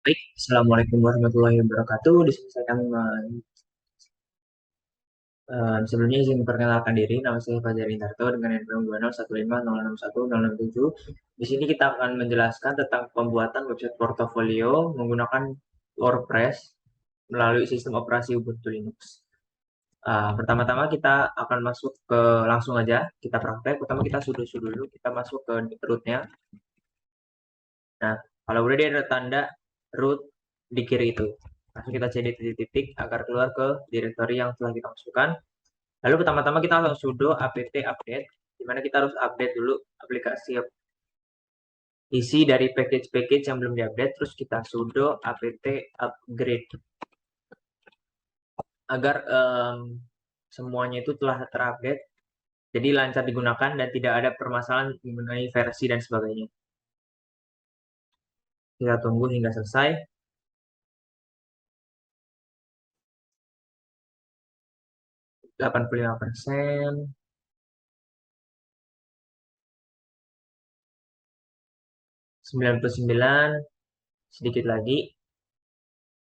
Baik, Assalamualaikum warahmatullahi wabarakatuh. Di sini saya akan sebelumnya izin memperkenalkan diri. Nama saya Fajar Indarto dengan NPM 20150610667. Di sini kita akan menjelaskan tentang pembuatan website portofolio menggunakan WordPress melalui sistem operasi Ubuntu Linux. Pertama-tama kita akan masuk ke langsung aja kita praktek. Pertama kita sudo dulu, kita masuk ke rootnya. Nah, kalau udah dia ada tanda root di kiri itu, langsung kita cd titik-titik agar keluar ke directory yang telah kita masukkan. Lalu pertama-tama kita langsung sudo apt update, di mana kita harus update dulu aplikasi isi dari package-package yang belum diupdate. Terus kita sudo apt upgrade agar semuanya itu telah terupdate, jadi lancar digunakan dan tidak ada permasalahan mengenai versi dan sebagainya. Kita tunggu hingga selesai. 85%, 99, sedikit lagi,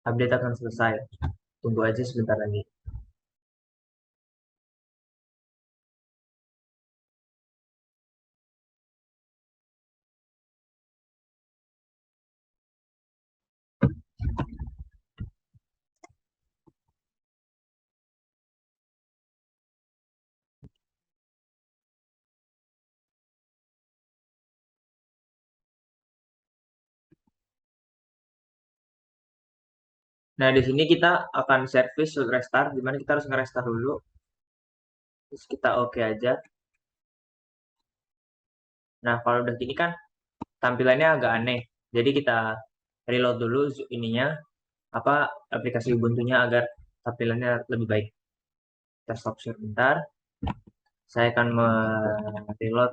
update akan selesai. Tunggu aja sebentar lagi. Nah, di sini kita akan service restart, di mana kita harus nge-restart dulu. Terus kita oke aja. Nah, kalau udah gini kan tampilannya agak aneh. Jadi kita reload dulu ininya, apa aplikasi Ubuntu-nya agar tampilannya lebih baik. Kita stop share bentar. Saya akan reload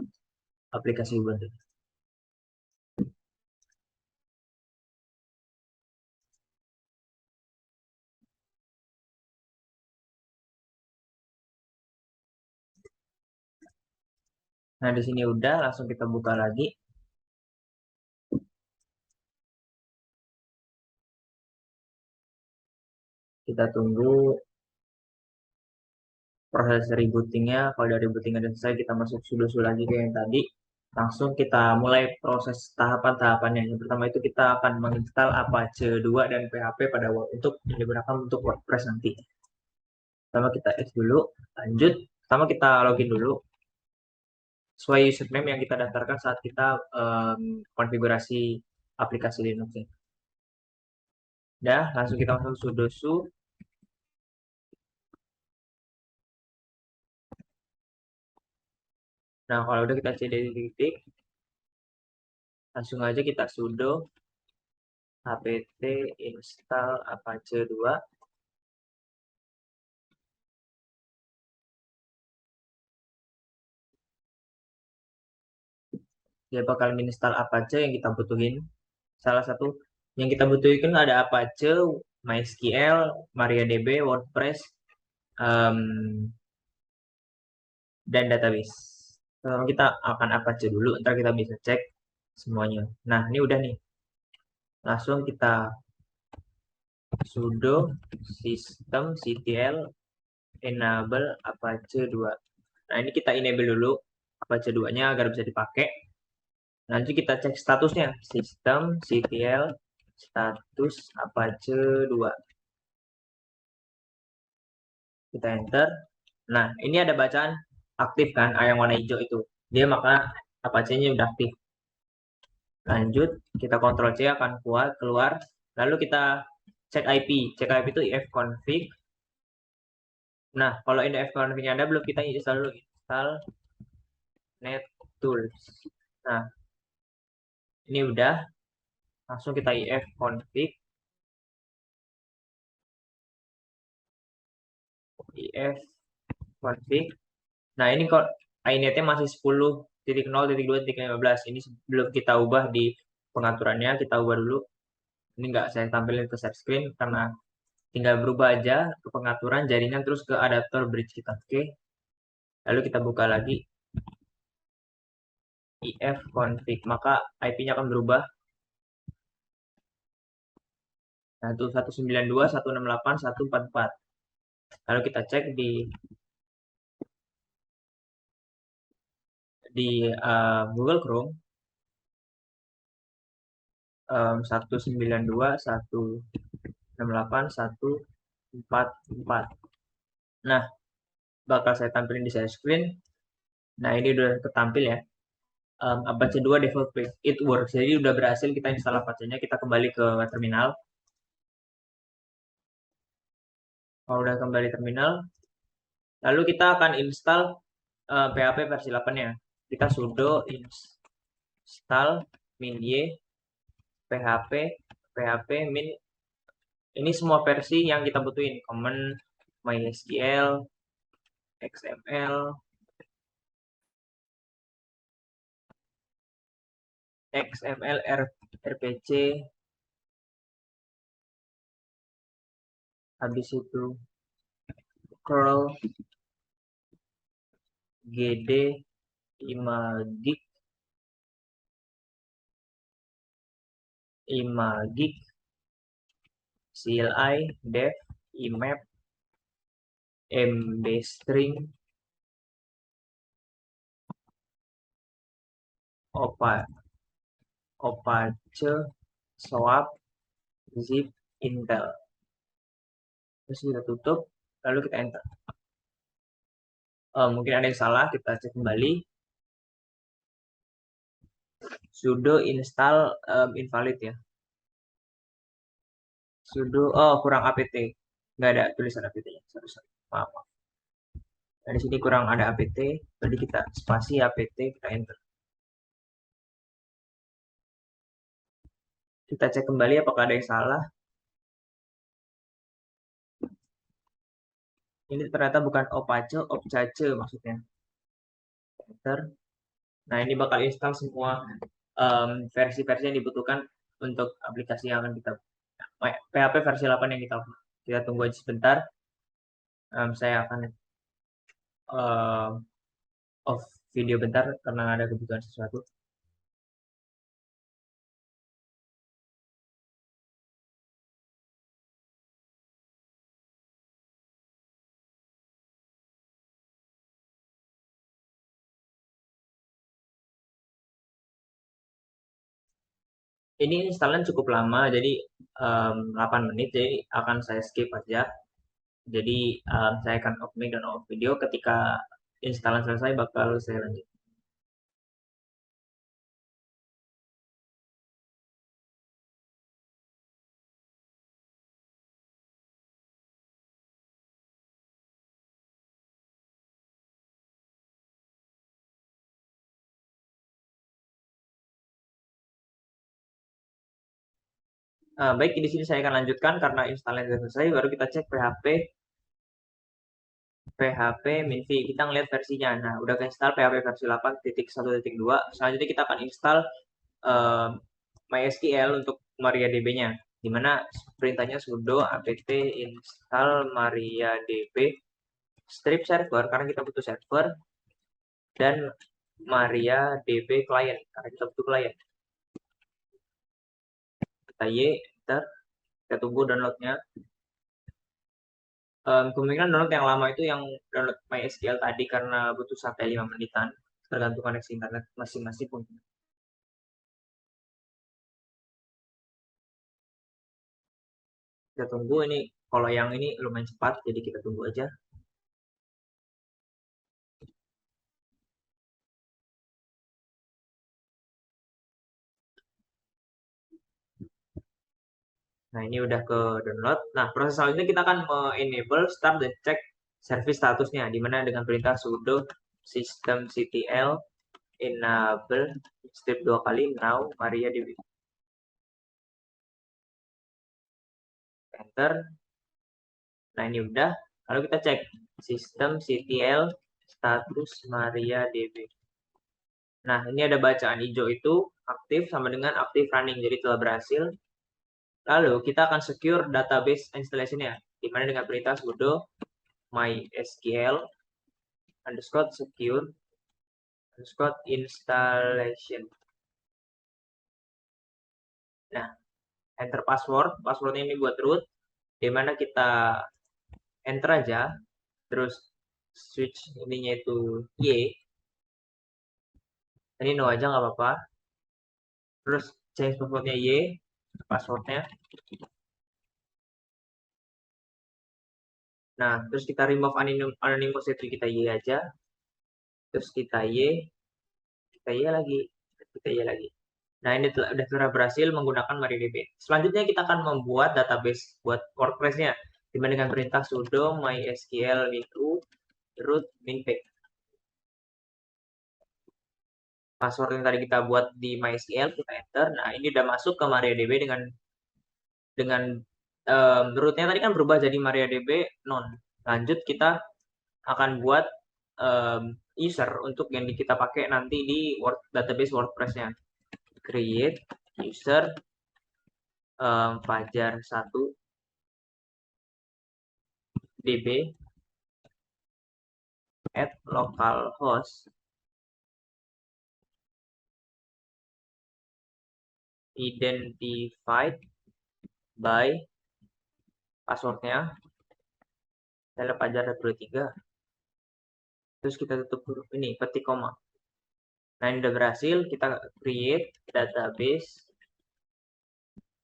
aplikasi Ubuntu. Nah, di sini udah, langsung kita buka lagi. Kita tunggu proses rebootingnya. Kalau dari rebooting udah selesai, kita masuk sudo lagi kayak yang tadi. Langsung kita mulai proses tahapan-tahapannya. Yang pertama itu kita akan menginstal Apache 2 dan PHP pada untuk digunakan untuk WordPress nanti. Pertama kita X dulu, lanjut. Pertama kita login dulu sesuai username yang kita daftarkan saat kita konfigurasi aplikasi Linux ini. Udah, langsung kita masuk sudo su. Nah, kalau udah kita cd titik, langsung aja kita sudo apt install apache 2. Dia bakal install Apache yang kita butuhin. Salah satu yang kita butuhin ada Apache, MySQL, MariaDB, WordPress, um, dan database. Pertama kita akan Apache dulu, ntar kita bisa cek semuanya. Nah, ini udah nih. Langsung kita sudo systemctl enable Apache 2. Nah, ini kita enable dulu Apache 2-nya agar bisa dipakai. Nanti kita cek statusnya, systemctl status Apache 2. Kita enter. Nah, ini ada bacaan aktif kan, yang warna hijau itu. Dia maka Apache-nya udah aktif. Lanjut, kita Ctrl C akan keluar. Lalu kita cek IP. Cek IP itu ifconfig. Nah, kalau ini ifconfig-nya ada belum, kita install dulu. Install nettools. Nah, ini udah. Langsung kita ifconfig. Ifconfig. Nah, ini kok inetnya masih 10.0.2.15. Ini belum kita ubah di pengaturannya, kita ubah dulu. Ini nggak saya tampilin ke share screen karena tinggal berubah aja ke pengaturan jaringan terus ke adapter bridge kita. Oke. Lalu kita buka lagi ifconfig, maka IP-nya akan berubah. Nah, itu 192, 168, 144. Lalu kita cek di Google Chrome, 192, 168, 144. Nah, bakal saya tampilin di share screen. Nah, ini udah ketampil ya. Apache 2 default page, it works. Jadi udah berhasil kita install Apache-nya. Kita kembali ke terminal. Kalau udah kembali terminal, lalu kita akan install PHP versi 8-nya. Kita sudo install min-y php php min. Ini semua versi yang kita butuhin. Common, MySQL, XML, RPC, habis itu curl, gd, 5 gig, CLI, dev, IMAP, mbstring, Apache, swap, zip, intel. Terus kita tutup, lalu kita enter. Mungkin ada yang salah, kita cek kembali. Sudo install invalid ya. Sudo, kurang apt. Nggak ada tulisan apt-nya. Sorry. Maaf. Nah, di sini kurang ada apt. Jadi kita spasi apt, kita enter. Kita cek kembali apakah ada yang salah. Ini ternyata bukan Apache, Opcache maksudnya. Enter. Nah, ini bakal install semua versi-versi yang dibutuhkan untuk aplikasi yang akan kita PHP versi 8 yang kita tunggu aja sebentar. Saya akan off video bentar karena ada kebutuhan sesuatu. Ini instalan cukup lama, jadi 8 menit, jadi akan saya skip aja. Jadi saya akan off mic dan off video. Ketika instalan selesai bakal saya lanjut. Baik, di sini saya akan lanjutkan karena instalnya sudah selesai. Baru kita cek PHP minv. Kita ngeliat versinya. Nah, udah ke install PHP versi 8.1.2. Selanjutnya kita akan install MySQL untuk MariaDB-nya. Dimana perintahnya sudo apt install MariaDB strip server karena kita butuh server, dan MariaDB client karena kita butuh client. Kita enter, kita tunggu downloadnya. Kemungkinan download yang lama itu yang download MySQL tadi karena butuh sampai 5 menitan, tergantung koneksi internet masing-masing pun. Kita tunggu ini, kalau yang ini lumayan cepat, jadi kita tunggu aja. Nah, ini udah ke download. Nah, proses selanjutnya kita akan enable start dan cek service statusnya, dimana dengan perintah sudo systemctl enable strip 2 kali now MariaDB. Enter. Nah, ini udah. Lalu kita cek systemctl status MariaDB. Nah, ini ada bacaan hijau itu aktif sama dengan aktif running, jadi telah berhasil. Lalu kita akan secure database installation-nya, dimana dengan perintah sudo mysql underscore secure underscore installation. Nah, enter password. Passwordnya ini buat root, dimana kita enter aja, terus switch ininya itu Y, ini no aja nggak apa-apa, terus change passwordnya Y, passwordnya. Nah, terus kita remove anonymous itu kita Y aja, terus kita Y lagi, kita Y lagi. Nah, ini sudah berhasil menggunakan MariaDB. Selanjutnya kita akan membuat database buat WordPress-nya, dimana dengan perintah sudo mysql root minpage. Password yang tadi kita buat di MySQL kita enter. Nah, ini udah masuk ke MariaDB dengan rootnya tadi kan berubah jadi MariaDB non. Lanjut kita akan buat user untuk yang kita pakai nanti di database WordPress-nya. Create user Fajar 1 db at localhost identified by passwordnya saya Fajar 23, terus kita tutup huruf ini, petik koma. Nah, ini udah berhasil, kita create database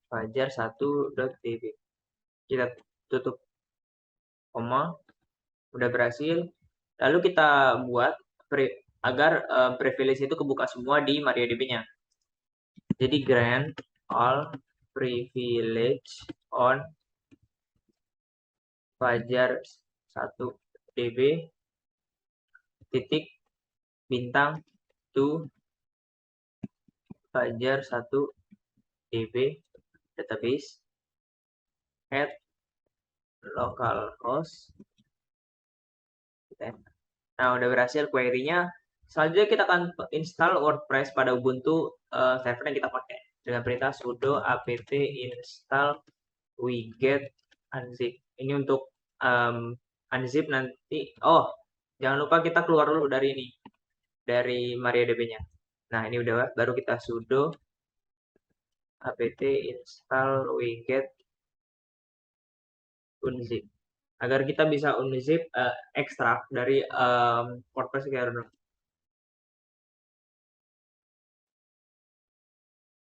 fajar 1.db. Kita tutup koma, udah berhasil. Lalu kita buat agar privilege itu kebuka semua di MariaDB-nya. Jadi grant all privilege on fajar 1.db titik bintang to fajar 1.db database at localhost. Nah, udah berhasil query-nya. Selanjutnya kita akan install WordPress pada Ubuntu server yang kita pakai dengan perintah sudo apt install wget unzip. Ini untuk unzip nanti. Oh, jangan lupa kita keluar dulu dari ini, dari MariaDB-nya. Nah, ini udah, baru kita sudo apt install wget unzip agar kita bisa unzip ekstrak dari WordPress kayak.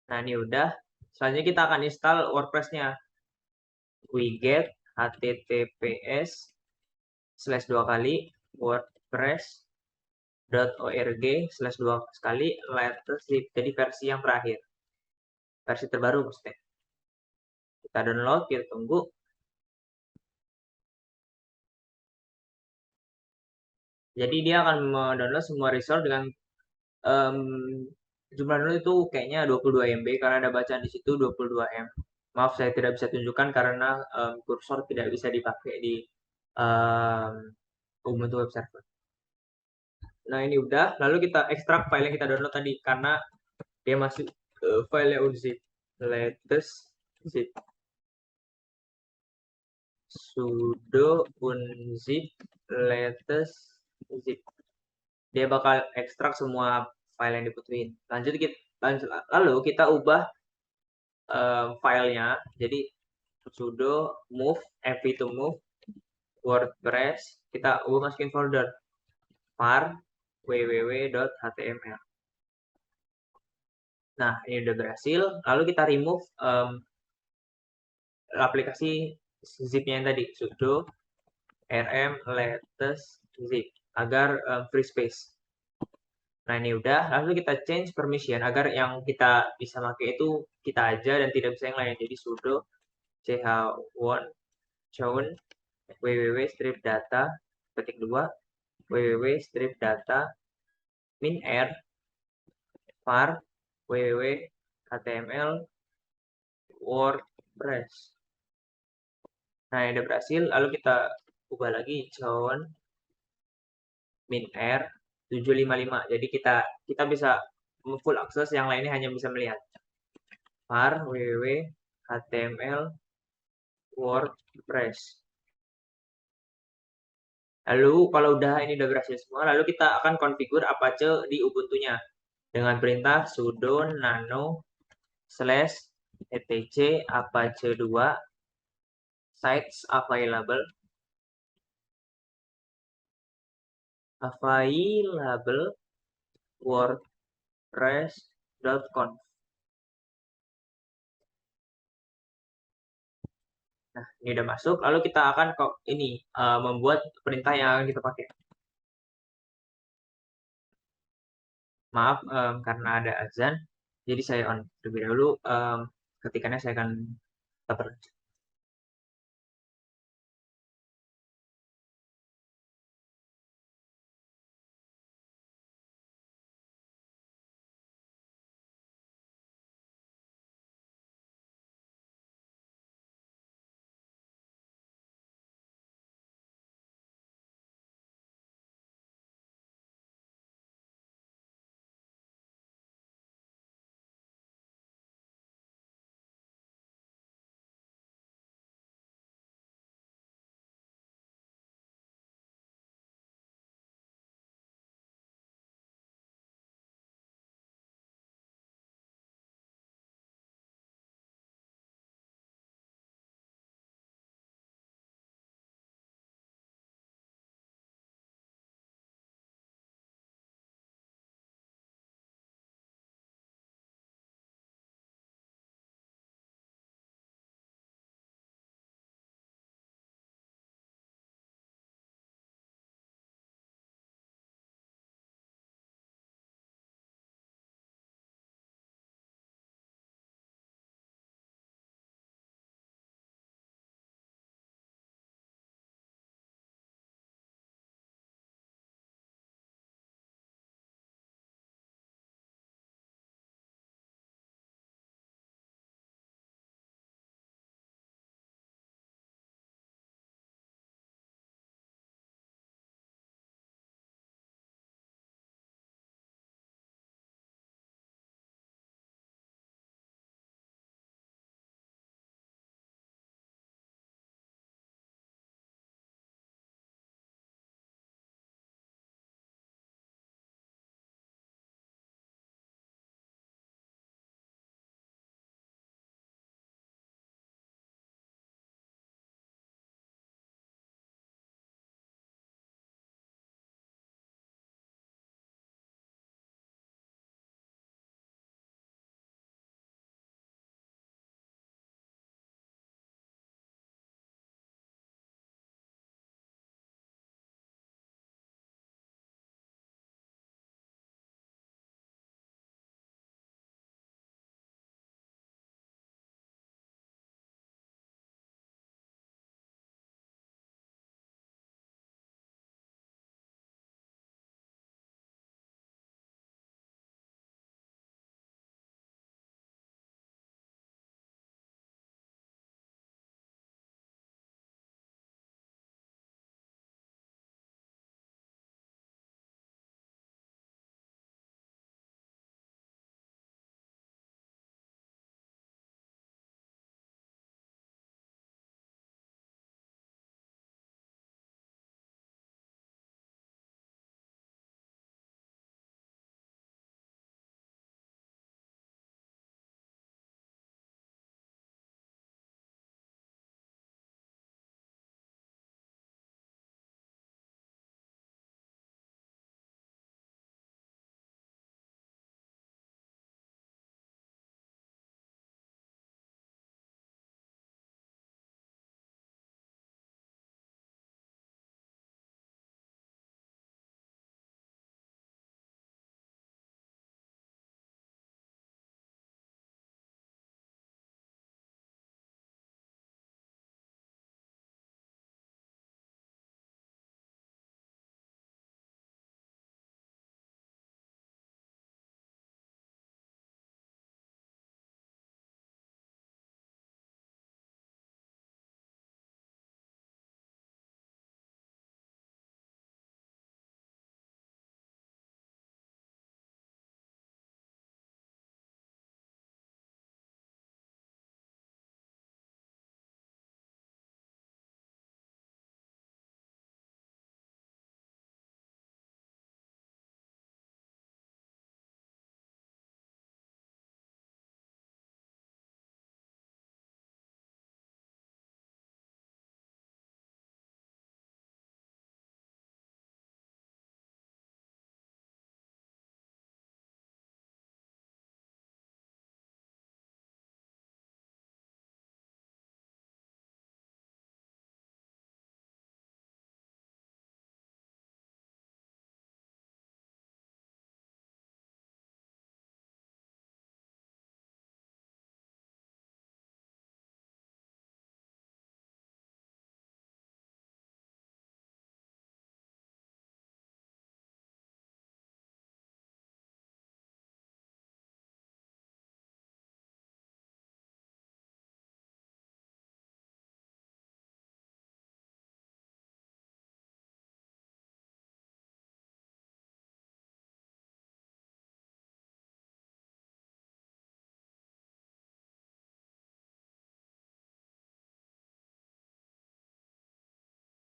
Nah, ini udah. Selanjutnya kita akan install WordPress-nya. Wget https/2 kali wordpress.org/2 kali latest zip. Jadi versi yang terakhir. Versi terbaru maksudnya. Kita download, kita tunggu. Jadi dia akan mendownload semua resource dengan jumlah download itu kayaknya 22 MB karena ada bacaan di situ 22 M. Maaf saya tidak bisa tunjukkan karena kursor tidak bisa dipakai di Ubuntu Web Server. Nah, ini udah. Lalu kita ekstrak file yang kita download tadi karena dia masih file unzip. Latest zip. Sudo unzip latest zip. Dia bakal ekstrak semua file yang dibutuhin. Lalu kita ubah filenya. Jadi sudo move mv to move WordPress. Kita ubah masukin folder var www.html. Nah, ini udah berhasil. Lalu kita remove aplikasi zip-nya yang tadi, sudo rm latest zip agar free space. Nah, ini udah. Lalu kita change permission agar yang kita bisa pakai itu kita aja dan tidak bisa yang lain. Jadi sudo ch1 chown www strip data petik 2 www strip data min_r var www html WordPress. Nah, ini udah berhasil. Lalu kita ubah lagi chown min_r 755. Jadi kita bisa full akses, yang lainnya hanya bisa melihat. var www html WordPress. Lalu kalau ini udah berhasil semua, lalu kita akan configure Apache di Ubuntu-nya dengan perintah sudo nano etc apache 2 sites available wordpress.conf. Nah, ini udah masuk. Lalu kita akan kok ini membuat perintah yang akan kita pakai. Maaf karena ada azan, jadi saya on terlebih dahulu. Ketikannya saya akan cover.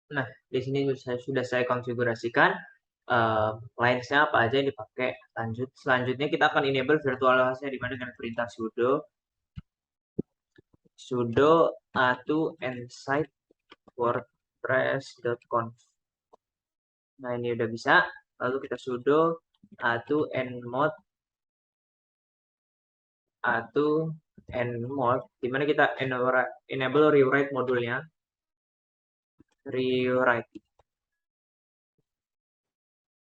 Nah, di sini sudah saya konfigurasikan lines-nya apa aja yang dipakai. Selanjutnya kita akan enable virtual host-nya di mana dengan perintah sudo a2 nsite wordpress.conf. Nah, ini udah bisa. Lalu kita sudo a2 nmod a2 nmod di mana kita enable rewrite modulnya. Rewrite.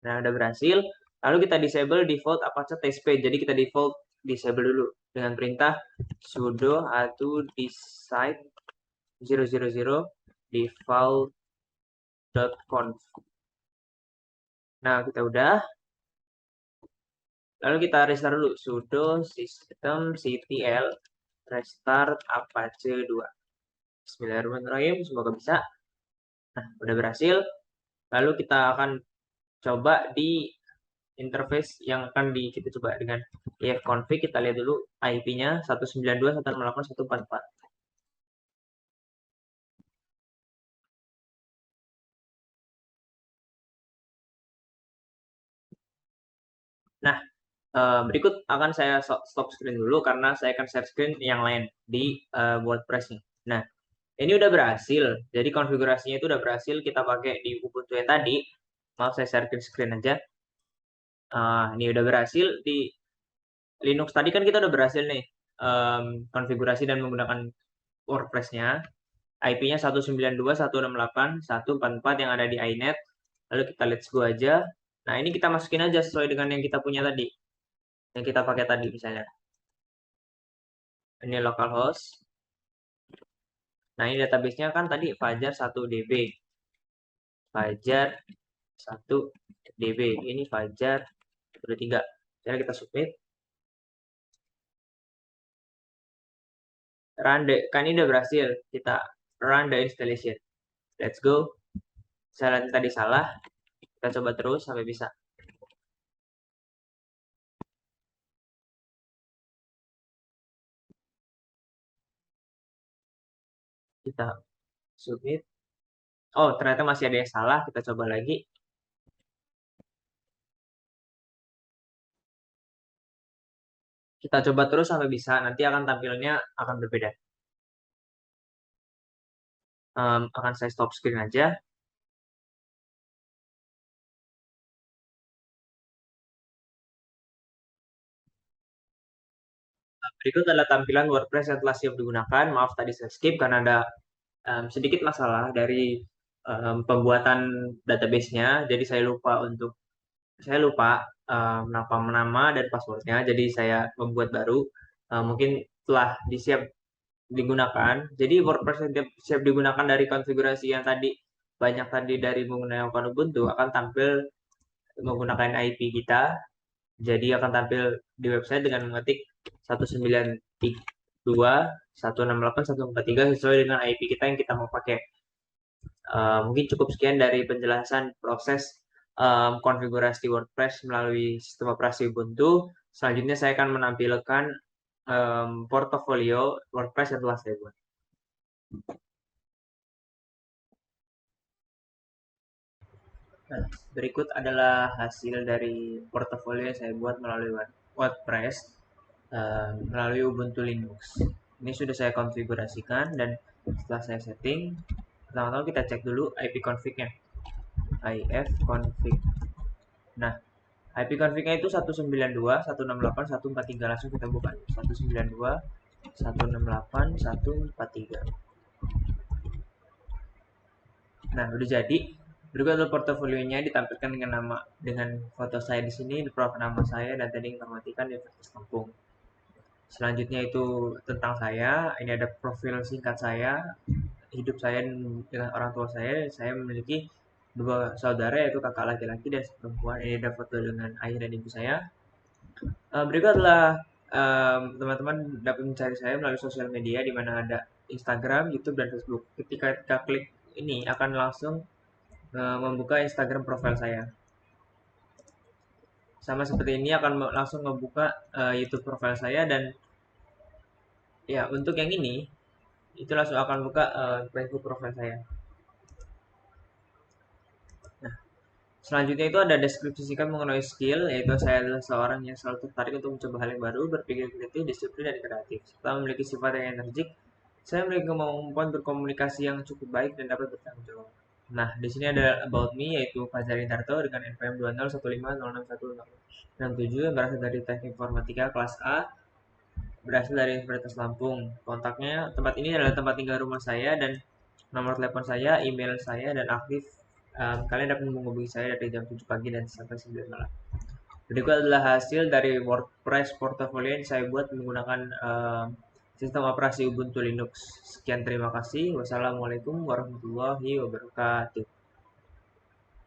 Nah, udah berhasil. Lalu kita disable default Apache test page. Jadi kita default disable dulu dengan perintah sudo a2 decide 000 default.conf. Nah, kita udah. Lalu kita restart dulu sudo systemctl restart Apache 2. Bismillahirrahmanirrahim, semoga bisa. Nah, udah berhasil. Lalu kita akan coba di interface yang akan kita coba dengan ifconfig. Kita lihat dulu IP-nya 192.168.144. Nah, berikut akan saya stop screen dulu karena saya akan share screen yang lain di WordPress-nya. Nah, ini udah berhasil. Jadi konfigurasinya itu udah berhasil kita pakai di Ubuntu yang tadi. Maaf, saya share screen aja. Ini udah berhasil di Linux tadi kan kita udah berhasil nih konfigurasi dan menggunakan WordPress-nya. IP-nya 192.168.144 yang ada di iNet. Lalu kita let's go aja. Nah, ini kita masukin aja sesuai dengan yang kita punya tadi. Yang kita pakai tadi misalnya. Ini localhost. Nah, ini database-nya kan tadi Fajar 1DB. Fajar 1DB. Ini Fajar 3. Jadi kita submit. Kan ini udah berhasil. Kita run the installation. Let's go. Saya tadi salah. Kita coba terus sampai bisa. Kita submit. Oh, ternyata masih ada yang salah. Kita coba lagi. Kita coba terus sampai bisa. Nanti akan tampilnya akan berbeda. Akan saya stop screen aja. Berikut adalah tampilan WordPress yang telah siap digunakan. Maaf tadi saya skip karena ada sedikit masalah dari pembuatan database-nya. Jadi saya lupa nama dan passwordnya. Jadi saya membuat baru. Mungkin telah digunakan. Jadi WordPress yang siap digunakan dari konfigurasi yang tadi banyak tadi dari menggunakan Ubuntu akan tampil menggunakan IP kita. Jadi akan tampil di website dengan mengetik 192.168.143 sesuai dengan IP kita yang kita mau pakai. Mungkin cukup sekian dari penjelasan proses konfigurasi WordPress melalui sistem operasi Ubuntu. Selanjutnya saya akan menampilkan portofolio WordPress yang telah saya buat. Nah, berikut adalah hasil dari portofolio yang saya buat melalui WordPress melalui Ubuntu Linux. Ini sudah saya konfigurasikan dan setelah saya setting, pertama-tama kita cek dulu IP config-nya. ifconfig. Nah, IP config-nya itu 192.168.143. Langsung kita buka. 192.168.143. Nah, udah jadi. Berikut adalah portofolionya ditampilkan dengan foto saya di sini, nama saya dan tadi informasikan di Universitas Kampung. Selanjutnya itu tentang saya. Ini ada profil singkat saya, hidup saya dengan orang tua saya. Saya memiliki dua saudara yaitu kakak laki-laki dan perempuan. Ini ada foto dengan ayah dan ibu saya. Berikut adalah teman-teman dapat mencari saya melalui sosial media di mana ada Instagram, YouTube, dan Facebook. Ketika kita klik ini akan langsung membuka Instagram profil saya. Sama seperti ini akan langsung membuka YouTube profil saya dan ya untuk yang ini itu langsung akan buka Facebook profil saya. Selanjutnya itu ada deskripsi singkat mengenai skill, yaitu saya adalah seorang yang selalu tertarik untuk mencoba hal yang baru, berpikir kritis, disiplin, dan kreatif. Setelah memiliki sifat yang energik, saya memiliki kemampuan berkomunikasi yang cukup baik dan dapat bertanggung jawab. Nah, di sini ada about me, yaitu Fajar Indarto dengan NPM 2015061067 yang berasal dari Teknik Informatika kelas A, berasal dari Universitas Lampung. Kontaknya, tempat ini adalah tempat tinggal rumah saya dan nomor telepon saya, email saya, dan aktif. Kalian dapat menghubungi saya dari jam 7 pagi dan sampai 9 malam. Berikut adalah hasil dari WordPress portofolio yang saya buat menggunakan sistem operasi Ubuntu Linux. Sekian, terima kasih. Wassalamualaikum warahmatullahi wabarakatuh.